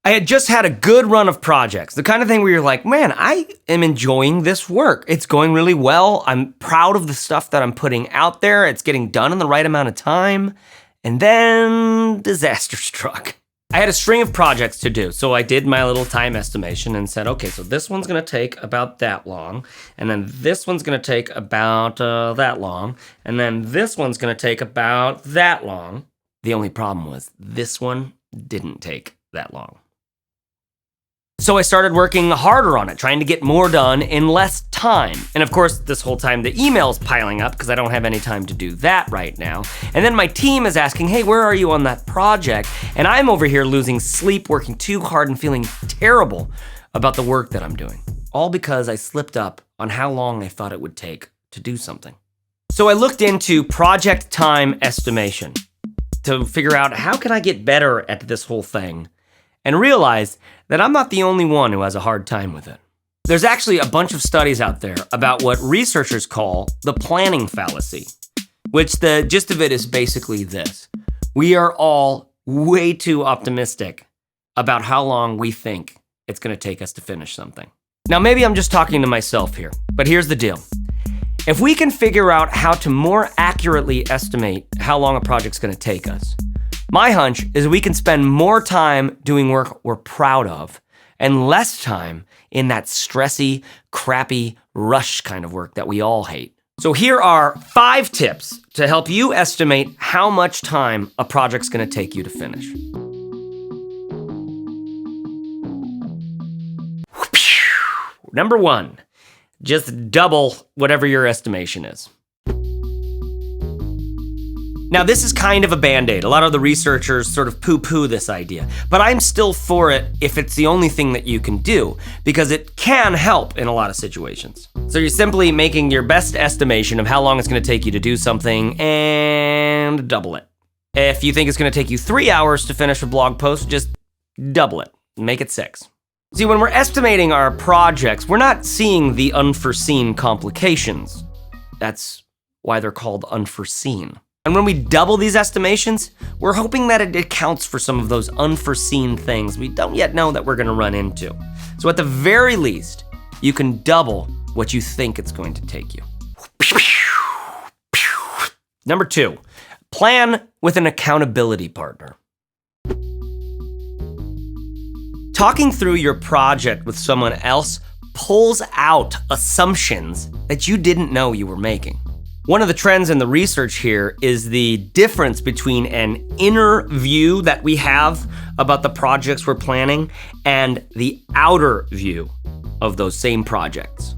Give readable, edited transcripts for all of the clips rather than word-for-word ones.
I had just had a good run of projects, the kind of thing where you're like, man, I am enjoying this work. It's going really well. I'm proud of the stuff that I'm putting out there. It's getting done in the right amount of time. And then disaster struck. I had a string of projects to do, so I did my little time estimation and said, okay, so this one's gonna take about that long, and then this one's gonna take about that long, and then this one's gonna take about that long. The only problem was this one didn't take that long. So I started working harder on it, trying to get more done in less time. And of course, this whole time the email's piling up because I don't have any time to do that right now. And then my team is asking, hey, where are you on that project? And I'm over here losing sleep, working too hard and feeling terrible about the work that I'm doing. All because I slipped up on how long I thought it would take to do something. So I looked into project time estimation to figure out how can I get better at this whole thing, and realized that I'm not the only one who has a hard time with it. There's actually a bunch of studies out there about what researchers call the planning fallacy, which the gist of it is basically this. We are all way too optimistic about how long we think it's gonna take us to finish something. Now, maybe I'm just talking to myself here, but here's the deal. If we can figure out how to more accurately estimate how long a project's gonna take us, my hunch is we can spend more time doing work we're proud of and less time in that stressy, crappy, rush kind of work that we all hate. So here are 5 tips to help you estimate how much time a project's gonna take you to finish. Number 1, just double whatever your estimation is. Now, this is kind of a Band-Aid. A lot of the researchers sort of poo-poo this idea, but I'm still for it if it's the only thing that you can do, because it can help in a lot of situations. So you're simply making your best estimation of how long it's gonna take you to do something and double it. If you think it's gonna take you 3 hours to finish a blog post, just double it, make it 6. See, when we're estimating our projects, we're not seeing the unforeseen complications. That's why they're called unforeseen. And when we double these estimations, we're hoping that it accounts for some of those unforeseen things we don't yet know that we're gonna run into. So at the very least, you can double what you think it's going to take you. Number 2, plan with an accountability partner. Talking through your project with someone else pulls out assumptions that you didn't know you were making. One of the trends in the research here is the difference between an inner view that we have about the projects we're planning and the outer view of those same projects.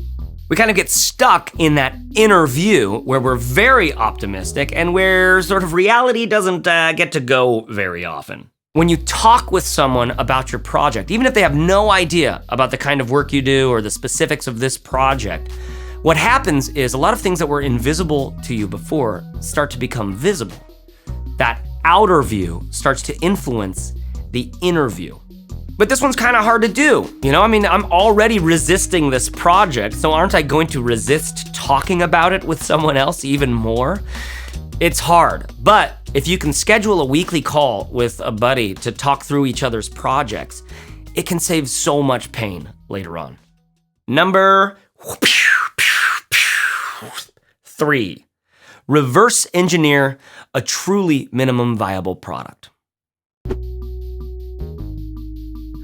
We kind of get stuck in that inner view where we're very optimistic and where sort of reality doesn't get to go very often. When you talk with someone about your project, even if they have no idea about the kind of work you do or the specifics of this project, what happens is a lot of things that were invisible to you before start to become visible. That outer view starts to influence the inner view. But this one's kind of hard to do. I'm already resisting this project, so aren't I going to resist talking about it with someone else even more? It's hard, but if you can schedule a weekly call with a buddy to talk through each other's projects, it can save so much pain later on. Number 3, reverse engineer a truly minimum viable product.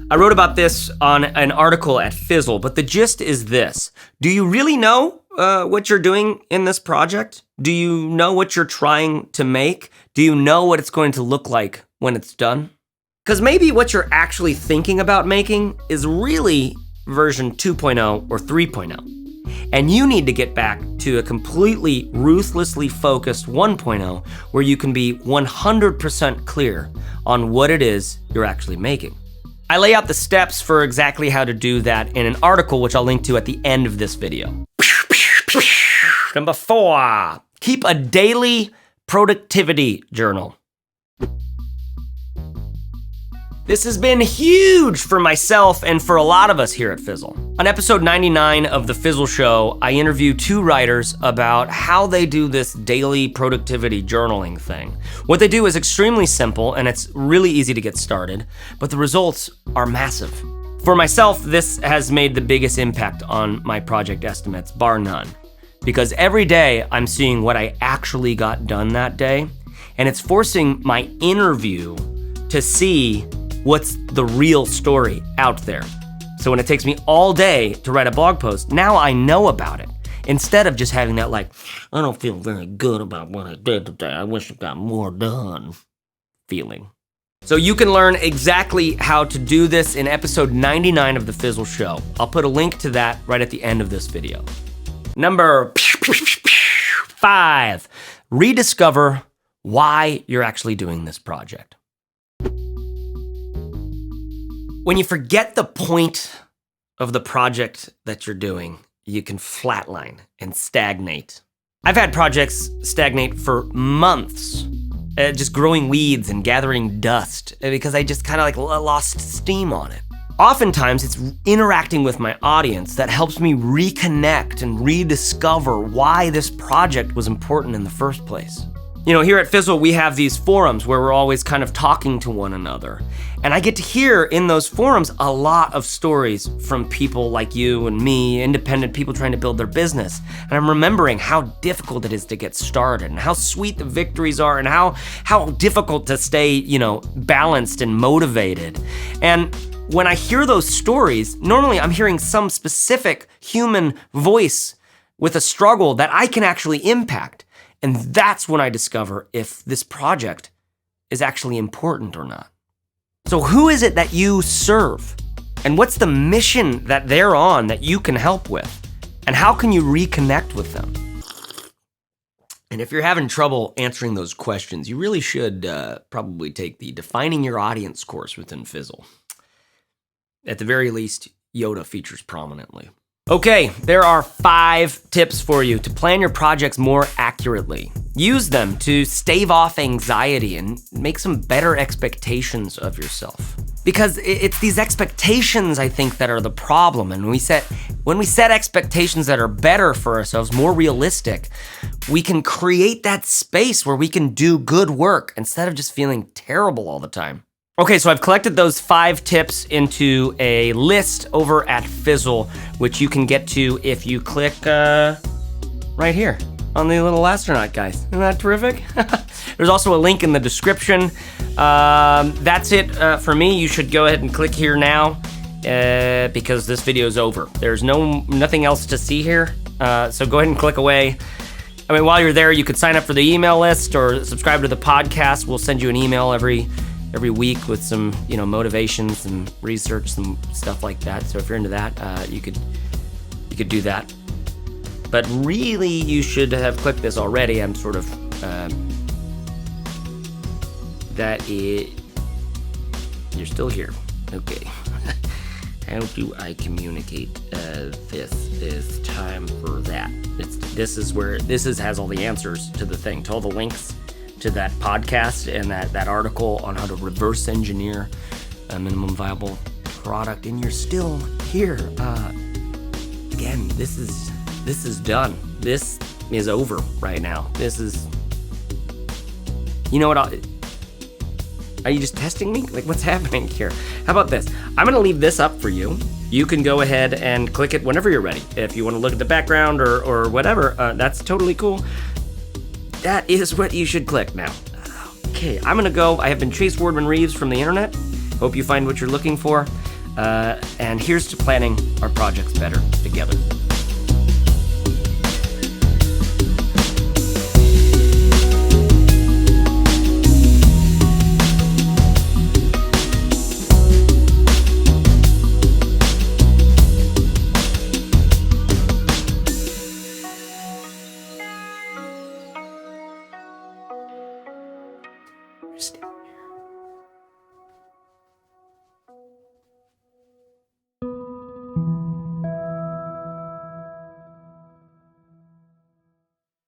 I wrote about this on an article at Fizzle, but the gist is this. Do you really know what you're doing in this project? Do you know what you're trying to make? Do you know what it's going to look like when it's done? Because maybe what you're actually thinking about making is really version 2.0 or 3.0. And you need to get back to a completely ruthlessly focused 1.0 where you can be 100% clear on what it is you're actually making. I lay out the steps for exactly how to do that in an article, which I'll link to at the end of this video. Number 4, keep a daily productivity journal. This has been huge for myself and for a lot of us here at Fizzle. On episode 99 of The Fizzle Show, I interview 2 writers about how they do this daily productivity journaling thing. What they do is extremely simple and it's really easy to get started, but the results are massive. For myself, this has made the biggest impact on my project estimates, bar none. Because every day I'm seeing what I actually got done that day, and it's forcing my inner view to see what's the real story out there. So when it takes me all day to write a blog post, now I know about it. Instead of just having that I don't feel very good about what I did today, I wish I got more done feeling. So you can learn exactly how to do this in episode 99 of The Fizzle Show. I'll put a link to that right at the end of this video. Number 5, rediscover why you're actually doing this project. When you forget the point of the project that you're doing, you can flatline and stagnate. I've had projects stagnate for months, just growing weeds and gathering dust because I just kind of lost steam on it. Oftentimes, it's interacting with my audience that helps me reconnect and rediscover why this project was important in the first place. You know, here at Fizzle, we have these forums where we're always kind of talking to one another. And I get to hear in those forums a lot of stories from people like you and me, independent people trying to build their business. And I'm remembering how difficult it is to get started and how sweet the victories are and how difficult to stay, balanced and motivated. And when I hear those stories, normally I'm hearing some specific human voice with a struggle that I can actually impact. And that's when I discover if this project is actually important or not. So who is it that you serve? And what's the mission that they're on that you can help with? And how can you reconnect with them? And if you're having trouble answering those questions, you really should probably take the Defining Your Audience course within Fizzle. At the very least, Yoda features prominently. Okay, there are 5 tips for you to plan your projects more accurately. Use them to stave off anxiety and make some better expectations of yourself. Because it's these expectations, I think, that are the problem. And when we set expectations that are better for ourselves, more realistic, we can create that space where we can do good work instead of just feeling terrible all the time. Okay, so I've collected those 5 tips into a list over at Fizzle, which you can get to if you click right here on the little astronaut guys. Isn't that terrific? There's also a link in the description. That's it for me. You should go ahead and click here now because this video is over. There's nothing else to see here, so go ahead and click away. I mean, while you're there, you could sign up for the email list or subscribe to the podcast. We'll send you an email every week with some, motivation, some research, some stuff like that. So if you're into that, you could do that. But really, you should have clicked this already. I'm sort of you're still here. Okay. How do I communicate this? Is time for that. This has all the answers to the thing, to all the links to that podcast and that article on how to reverse engineer a minimum viable product, and you're still here. Again, this is done. This is over right now. This is, are you just testing me? What's happening here? How about this? I'm gonna leave this up for you. You can go ahead and click it whenever you're ready. If you wanna look at the background or whatever, that's totally cool. That is what you should click now. Okay, I'm gonna go. I have been Chase Wardman-Reeves from the internet. Hope you find what you're looking for. And here's to planning our projects better together.